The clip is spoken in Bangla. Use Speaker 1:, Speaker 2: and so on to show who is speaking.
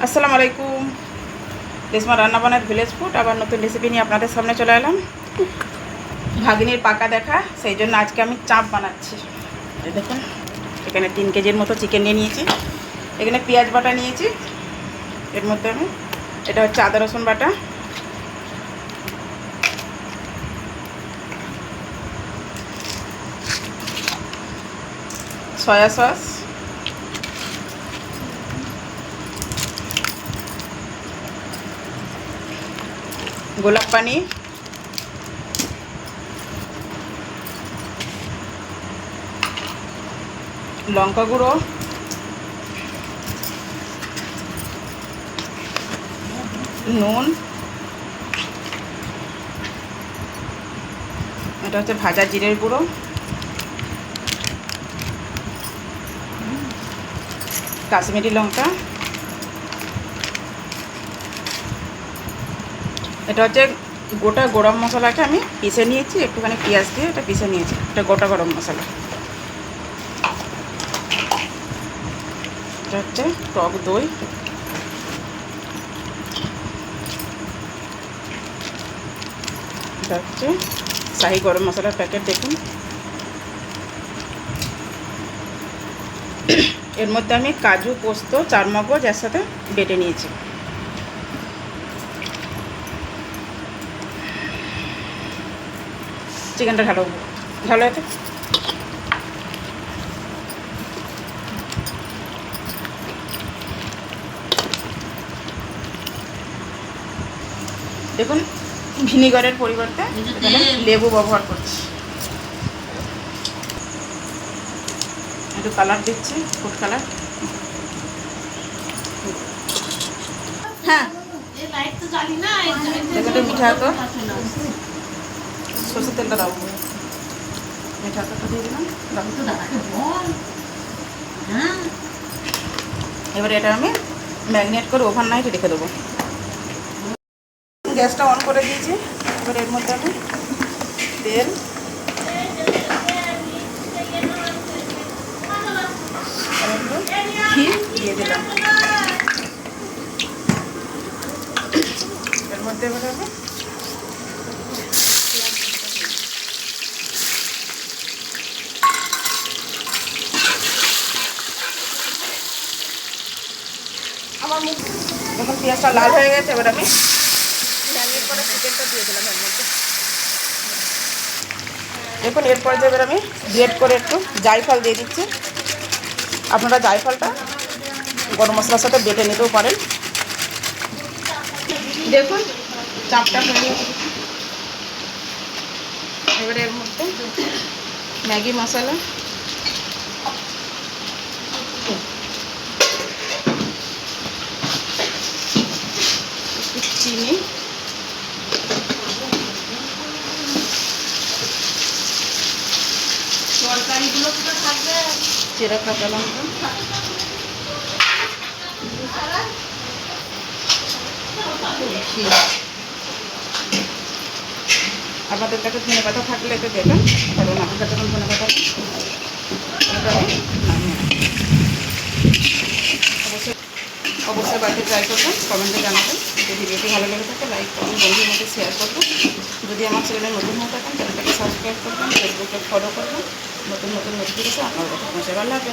Speaker 1: আসসালামু আলাইকুম। রেশমা রান্নাবান্নার ভিলেজ ফুড আবার নতুন রেসিপি নিয়ে আপনাদের সামনে চলে এলাম। ভাগিনীর পাকা দেখা, সেই জন্য আজকে আমি চাপ বানাচ্ছি। এই দেখুন, এখানে 3 কেজির মতো চিকেন নিয়ে নিয়েছি। এখানে পেঁয়াজ বাটা নিয়েছি, এর মধ্যে আমি এটা হচ্ছে আদা রসুন বাটা, সয়া সস, গোলাপ পানি, লঙ্কা গুঁড়ো, নুন, এটা হচ্ছে ভাজা জিরের গুঁড়ো, কাশ্মীরি লঙ্কা, এটা হচ্ছে গোটা গরম মশলাকে আমি পিষে নিয়েছি, একটুখানি পেঁয়াজ দিয়ে এটা পিষে নিয়েছি, এটা গোটা গরম মশলা। এটা হচ্ছে টক দই, এটা হচ্ছে শাহি গরম মশলার প্যাকেট। দেখুন, এর মধ্যে আমি কাজু, পোস্ত, চারমগজ একসাথে বেটে নিয়েছি। চিকেনটা ঢালো ঢালো এতে। দেখুন, ভিনিগারের পরিবর্তে এখানে লেবু ব্যবহার করছি। একটু কালার দিচ্ছি, ফুড কালার। হ্যাঁ, দেখুন মিঠা তো সরষের তেলটা দাও, মিঠা তো দিয়ে দিলাম। এবারে এটা আমি ম্যারিনেট করে ওভারনাইট রেখে দেবো। গ্যাসটা অন করে দিয়েছি। এবার এর মধ্যে আমি তেল, ঘি দিয়ে দিলাম। এর মধ্যে এবার আমি যখন পেঁয়াজটা লাল হয়ে গেছে, এবার আমি ম্যারিনেট করে চিকেনটা দিয়ে দিলাম এর মধ্যে। দেখুন, এরপরে এবার আমি গ্রেট করে একটু জায়ফল দিয়ে দিচ্ছি। আপনারা জায়ফলটা গরম মশলার সাথে বেটে নিতেও পারেন। দেখুন, চাপটা হয়ে গেছে। এবারে এর মধ্যে ম্যাগি মশলা, চিনি, চেরা কাঁচা লঙ্কা, আপনাদের কাছে ধনে পাতা থাকলে এতে দেবেন, কারণ আমার কাছে এখন ধনে পাতা অবশ্যই অবশ্যই বাড়িতে ট্রাই করবেন, কমেন্টে জানাবেন। যদি ভিডিওটি ভালো লেগে থাকে লাইক করুন, বন্ধুদের মধ্যে শেয়ার করবেন। যদি আমার চ্যানেলে নতুন হয়ে থাকেন চ্যানেলটাকে সাবস্ক্রাইব করবেন, ফেসবুকে ফলো করবেন। নতুন নতুন নোটিফিকেশন আপনার কাছে পৌঁছে। ভালো লাগবে।